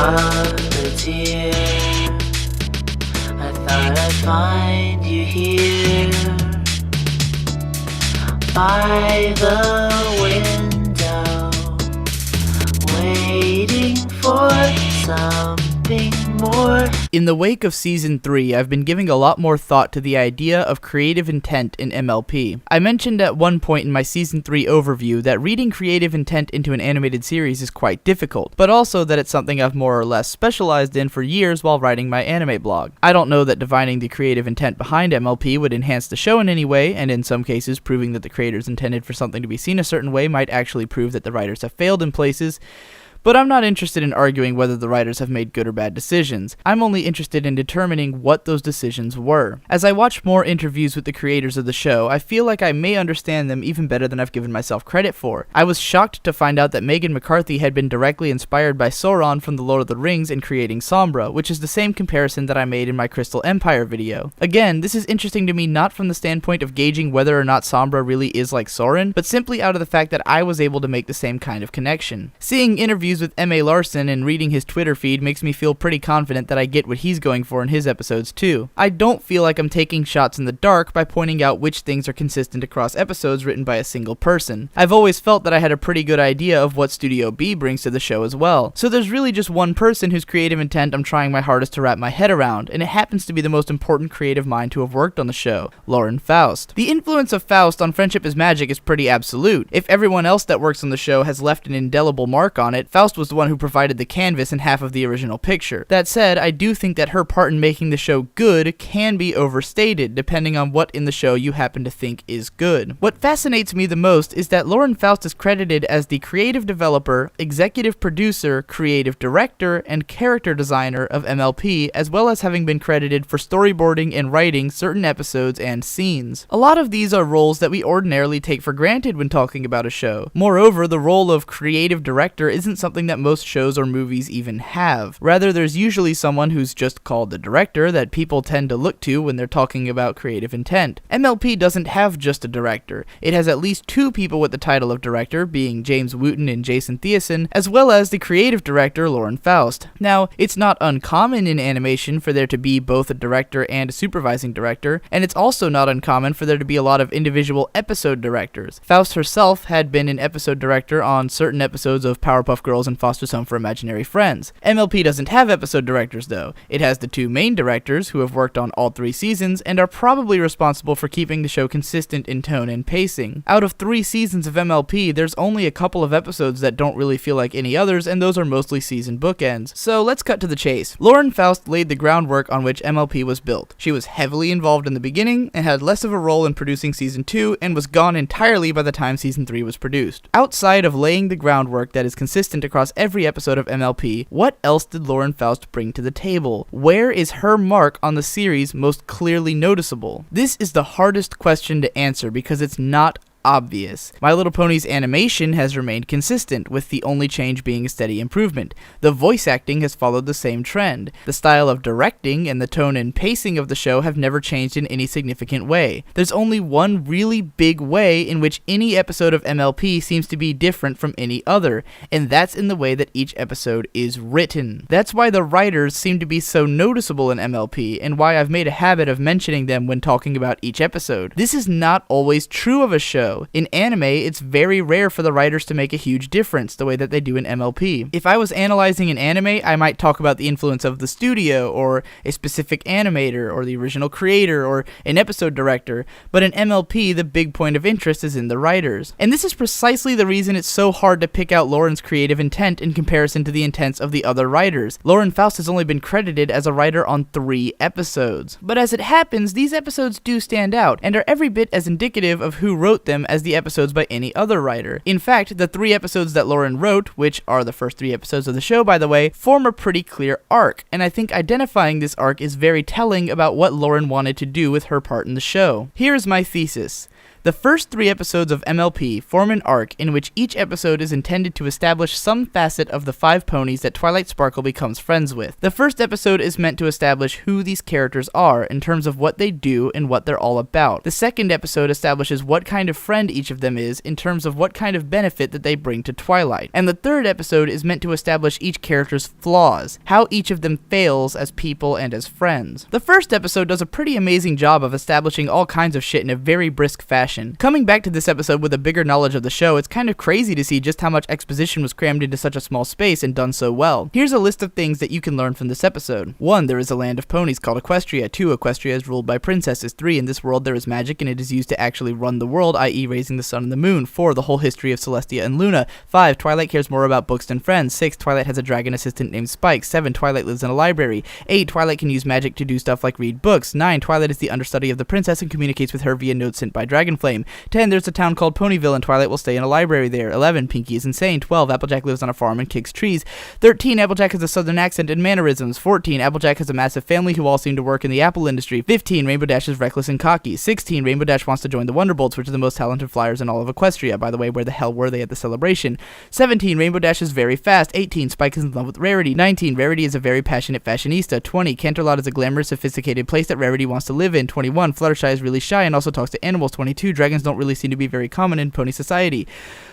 volunteer. I thought I'd find you here by the window, waiting for something more. In the wake of Season 3, I've been giving a lot more thought to the idea of creative intent in MLP. I mentioned at one point in my Season 3 overview that reading creative intent into an animated series is quite difficult, but also that it's something I've more or less specialized in for years while writing my anime blog. I don't know that divining the creative intent behind MLP would enhance the show in any way, and in some cases proving that the creators intended for something to be seen a certain way might actually prove that the writers have failed in places. But I'm not interested in arguing whether the writers have made good or bad decisions. I'm only interested in determining what those decisions were. As I watch more interviews with the creators of the show, I feel like I may understand them even better than I've given myself credit for. I was shocked to find out that Megan McCarthy had been directly inspired by Sauron from The Lord of the Rings in creating Sombra, which is the same comparison that I made in my Crystal Empire video. Again, this is interesting to me not from the standpoint of gauging whether or not Sombra really is like Sauron, but simply out of the fact that I was able to make the same kind of connection. Seeing interviews with M.A. Larson and reading his Twitter feed makes me feel pretty confident that I get what he's going for in his episodes too. I don't feel like I'm taking shots in the dark by pointing out which things are consistent across episodes written by a single person. I've always felt that I had a pretty good idea of what Studio B brings to the show as well. So there's really just one person whose creative intent I'm trying my hardest to wrap my head around, and it happens to be the most important creative mind to have worked on the show, Lauren Faust. The influence of Faust on Friendship is Magic is pretty absolute. If everyone else that works on the show has left an indelible mark on it, Faust was the one who provided the canvas and half of the original picture. That said, I do think that her part in making the show good can be overstated, depending on what in the show you happen to think is good. What fascinates me the most is that Lauren Faust is credited as the creative developer, executive producer, creative director, and character designer of MLP, as well as having been credited for storyboarding and writing certain episodes and scenes. A lot of these are roles that we ordinarily take for granted when talking about a show. Moreover, the role of creative director isn't something that most shows or movies even have. Rather, there's usually someone who's just called the director that people tend to look to when they're talking about creative intent. MLP doesn't have just a director. It has at least two people with the title of director, being James Wooten and Jason Thiessen, as well as the creative director, Lauren Faust. Now, it's not uncommon in animation for there to be both a director and a supervising director, and it's also not uncommon for there to be a lot of individual episode directors. Faust herself had been an episode director on certain episodes of Powerpuff Girls and Foster's Home for Imaginary Friends. MLP doesn't have episode directors though. It has the two main directors who have worked on all 3 seasons and are probably responsible for keeping the show consistent in tone and pacing. Out of 3 seasons of MLP, there's only a couple of episodes that don't really feel like any others, and those are mostly season bookends. So let's cut to the chase. Lauren Faust laid the groundwork on which MLP was built. She was heavily involved in the beginning and had less of a role in producing season 2 and was gone entirely by the time season 3 was produced. Outside of laying the groundwork that is consistent across every episode of MLP, what else did Lauren Faust bring to the table? Where is her mark on the series most clearly noticeable? This is the hardest question to answer because it's not obvious. My Little Pony's animation has remained consistent, with the only change being a steady improvement. The voice acting has followed the same trend. The style of directing and the tone and pacing of the show have never changed in any significant way. There's only one really big way in which any episode of MLP seems to be different from any other, and that's in the way that each episode is written. That's why the writers seem to be so noticeable in MLP, and why I've made a habit of mentioning them when talking about each episode. This is not always true of a show. In anime, it's very rare for the writers to make a huge difference the way that they do in MLP. If I was analyzing an anime, I might talk about the influence of the studio, or a specific animator, or the original creator, or an episode director, but in MLP, the big point of interest is in the writers. And this is precisely the reason it's so hard to pick out Lauren's creative intent in comparison to the intents of the other writers. Lauren Faust has only been credited as a writer on 3 episodes. But as it happens, these episodes do stand out, and are every bit as indicative of who wrote them as the episodes by any other writer. In fact, the 3 episodes that Lauren wrote, which are the first 3 episodes of the show by the way, form a pretty clear arc, and I think identifying this arc is very telling about what Lauren wanted to do with her part in the show. Here's my thesis. The first 3 episodes of MLP form an arc in which each episode is intended to establish some facet of the 5 ponies that Twilight Sparkle becomes friends with. The first episode is meant to establish who these characters are in terms of what they do and what they're all about. The second episode establishes what kind of friend each of them is in terms of what kind of benefit that they bring to Twilight. And the third episode is meant to establish each character's flaws, how each of them fails as people and as friends. The first episode does a pretty amazing job of establishing all kinds of shit in a very brisk fashion. Coming back to this episode with a bigger knowledge of the show, it's kind of crazy to see just how much exposition was crammed into such a small space and done so well. Here's a list of things that you can learn from this episode. 1. There is a land of ponies called Equestria. 2. Equestria is ruled by princesses. 3. In this world there is magic and it is used to actually run the world, i.e. raising the sun and the moon. 4. The whole history of Celestia and Luna. 5. Twilight cares more about books than friends. 6. Twilight has a dragon assistant named Spike. 7. Twilight lives in a library. 8. Twilight can use magic to do stuff like read books. 9. Twilight is the understudy of the princess and communicates with her via notes sent by Dragonflame. 10. There's a town called Ponyville and Twilight will stay in a library there. 11. Pinkie is insane. 12. Applejack lives on a farm and kicks trees. 13. Applejack has a southern accent and mannerisms. 14. Applejack has a massive family who all seem to work in the apple industry. 15. Rainbow Dash is reckless and cocky. 16. Rainbow Dash wants to join the Wonderbolts, which are the most talented flyers in all of Equestria. By the way, where the hell were they at the celebration? 17. Rainbow Dash is very fast. 18. Spike is in love with Rarity. 19. Rarity is a very passionate fashionista. 20. Canterlot is a glamorous, sophisticated place that Rarity wants to live in. 21. Fluttershy is really shy and also talks to animals. 22. Dragons don't really seem to be very common in pony society.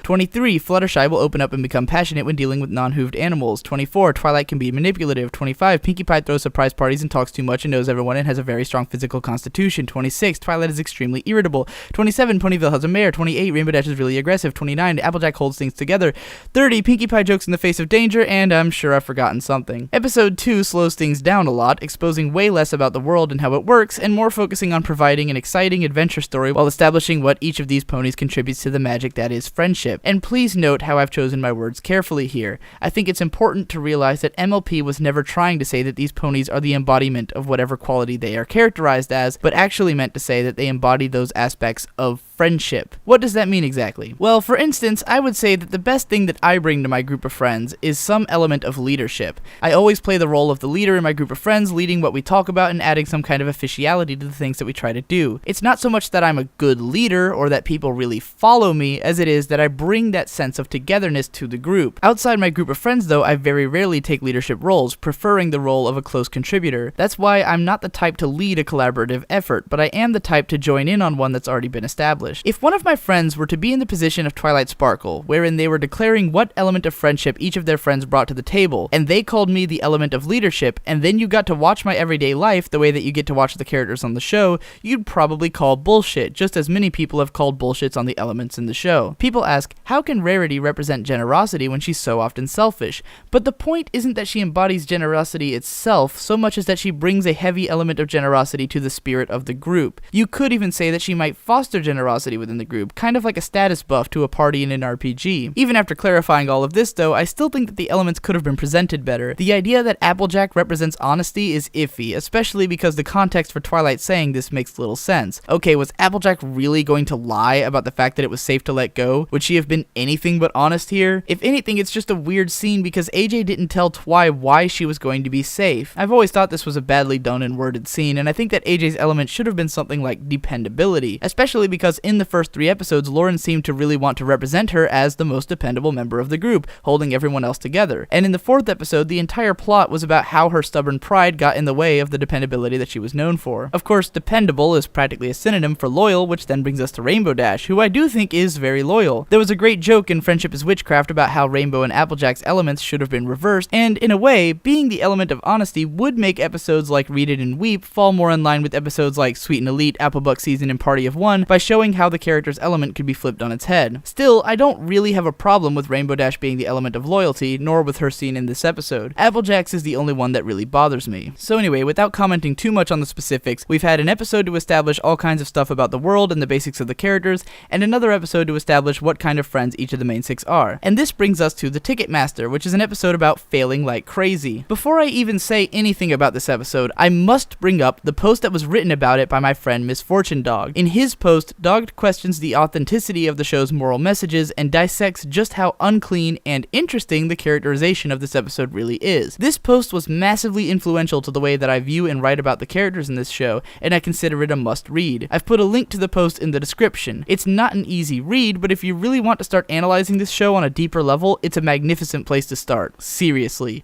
23. Fluttershy will open up and become passionate when dealing with non-hooved animals. 24. Twilight can be manipulative. 25. Pinkie Pie throws surprise parties and talks too much and knows everyone and has a very strong physical constitution. 26. Twilight is extremely irritable. 27. Ponyville has a mayor. 28. Rainbow Dash is really aggressive. 29. Applejack holds things together. 30. Pinkie Pie jokes in the face of danger, and I'm sure I've forgotten something. Episode 2 slows things down a lot, exposing way less about the world and how it works, and more focusing on providing an exciting adventure story while establishing what each of these ponies contributes to the magic that is friendship. And please note how I've chosen my words carefully here. I think it's important to realize that MLP was never trying to say that these ponies are the embodiment of whatever quality they are characterized as, but actually meant to say that they embody those aspects of friendship. What does that mean exactly? Well, for instance, I would say that the best thing that I bring to my group of friends is some element of leadership. I always play the role of the leader in my group of friends, leading what we talk about and adding some kind of officiality to the things that we try to do. It's not so much that I'm a good leader or that people really follow me, as it is that I bring that sense of togetherness to the group. Outside my group of friends, though, I very rarely take leadership roles, preferring the role of a close contributor. That's why I'm not the type to lead a collaborative effort, but I am the type to join in on one that's already been established. If one of my friends were to be in the position of Twilight Sparkle, wherein they were declaring what element of friendship each of their friends brought to the table, and they called me the element of leadership, and then you got to watch my everyday life the way that you get to watch the characters on the show, you'd probably call bullshit, just as many people have called bullshits on the elements in the show. People ask, how can Rarity represent generosity when she's so often selfish? But the point isn't that she embodies generosity itself, so much as that she brings a heavy element of generosity to the spirit of the group. You could even say that she might foster generosity within the group, kind of like a status buff to a party in an RPG. Even after clarifying all of this, though, I still think that the elements could have been presented better. The idea that Applejack represents honesty is iffy, especially because the context for Twilight saying this makes little sense. Okay, was Applejack really going to lie about the fact that it was safe to let go? Would she have been anything but honest here? If anything, it's just a weird scene because AJ didn't tell Twi why she was going to be safe. I've always thought this was a badly done and worded scene, and I think that AJ's element should have been something like dependability, especially because in the first 3 episodes, Lauren seemed to really want to represent her as the most dependable member of the group, holding everyone else together. And in the 4th episode, the entire plot was about how her stubborn pride got in the way of the dependability that she was known for. Of course, dependable is practically a synonym for loyal, which then brings us to Rainbow Dash, who I do think is very loyal. There was a great joke in Friendship is Witchcraft about how Rainbow and Applejack's elements should have been reversed, and in a way, being the element of honesty would make episodes like Read It and Weep fall more in line with episodes like Sweet and Elite, Applebuck Season, and Party of One by showing how the character's element could be flipped on its head. Still, I don't really have a problem with Rainbow Dash being the element of loyalty, nor with her scene in this episode. Applejack's is the only one that really bothers me. So anyway, without commenting too much on the specifics, we've had an episode to establish all kinds of stuff about the world and the basics of the characters, and another episode to establish what kind of friends each of the main 6 are. And this brings us to The Ticketmaster, which is an episode about failing like crazy. Before I even say anything about this episode, I must bring up the post that was written about it by my friend Misfortune Dog. In his post, Dog product questions the authenticity of the show's moral messages and dissects just how unclean and interesting the characterization of this episode really is. This post was massively influential to the way that I view and write about the characters in this show, and I consider it a must-read. I've put a link to the post in the description. It's not an easy read, but if you really want to start analyzing this show on a deeper level, it's a magnificent place to start. Seriously.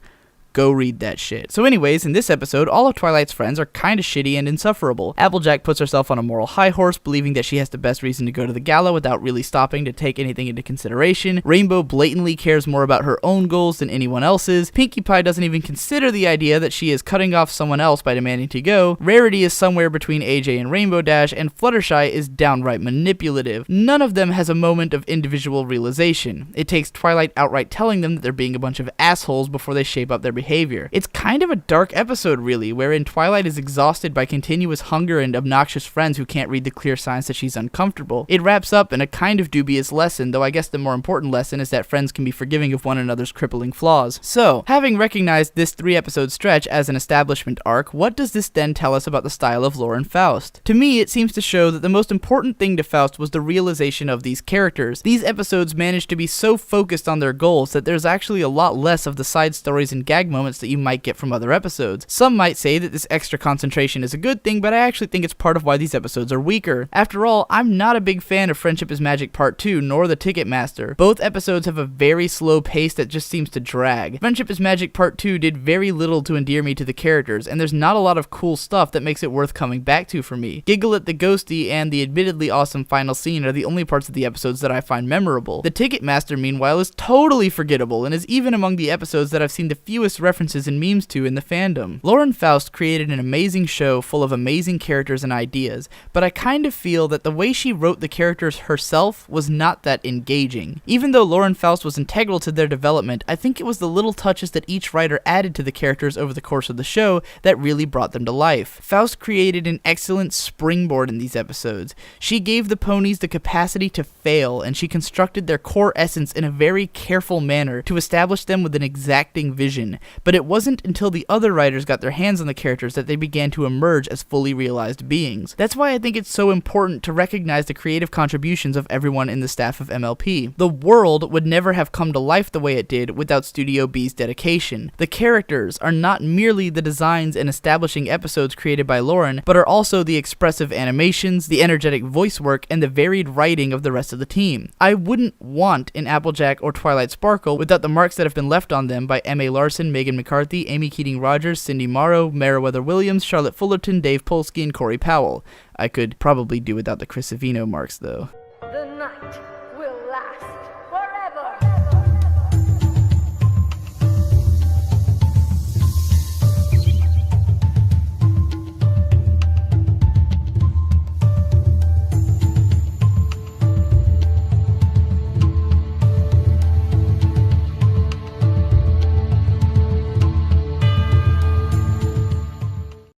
Go read that shit. So anyways, in this episode, all of Twilight's friends are kinda shitty and insufferable. Applejack puts herself on a moral high horse, believing that she has the best reason to go to the gala without really stopping to take anything into consideration. Rainbow blatantly cares more about her own goals than anyone else's. Pinkie Pie doesn't even consider the idea that she is cutting off someone else by demanding to go. Rarity is somewhere between AJ and Rainbow Dash, and Fluttershy is downright manipulative. None of them has a moment of individual realization. It takes Twilight outright telling them that they're being a bunch of assholes before they shape up their behavior. It's kind of a dark episode, really, wherein Twilight is exhausted by continuous hunger and obnoxious friends who can't read the clear signs that she's uncomfortable. It wraps up in a kind of dubious lesson, though I guess the more important lesson is that friends can be forgiving of one another's crippling flaws. So, having recognized this 3-episode stretch as an establishment arc, what does this then tell us about the style of lore in Faust? To me, it seems to show that the most important thing to Faust was the realization of these characters. These episodes managed to be so focused on their goals that there's actually a lot less of the side stories and gag moments that you might get from other episodes. Some might say that this extra concentration is a good thing, but I actually think it's part of why these episodes are weaker. After all, I'm not a big fan of Friendship is Magic Part 2, nor the Ticketmaster. Both episodes have a very slow pace that just seems to drag. Friendship is Magic Part 2 did very little to endear me to the characters, and there's not a lot of cool stuff that makes it worth coming back to for me. Giggle at the Ghosty and the admittedly awesome final scene are the only parts of the episodes that I find memorable. The Ticketmaster, meanwhile, is totally forgettable, and is even among the episodes that I've seen the fewest references and memes to in the fandom. Lore in Faust created an amazing show full of amazing characters and ideas, but I kind of feel that the way she wrote the characters herself was not that engaging. Even though Lore in Faust was integral to their development, I think it was the little touches that each writer added to the characters over the course of the show that really brought them to life. Faust created an excellent springboard in these episodes. She gave the ponies the capacity to fail, and she constructed their core essence in a very careful manner to establish them with an exacting vision, but it wasn't until the other writers got their hands on the characters that they began to emerge as fully realized beings. That's why I think it's so important to recognize the creative contributions of everyone in the staff of MLP. The world would never have come to life the way it did without Studio B's dedication. The characters are not merely the designs and establishing episodes created by Lauren, but are also the expressive animations, the energetic voice work, and the varied writing of the rest of the team. I wouldn't want an Applejack or Twilight Sparkle without the marks that have been left on them by M.A. Larson, Megan McCarthy, Amy Keating-Rogers, Cindy Morrow, Meriwether Williams, Charlotte Fullerton, Dave Polsky, and Corey Powell. I could probably do without the Chris Savino marks, though. The night will last forever.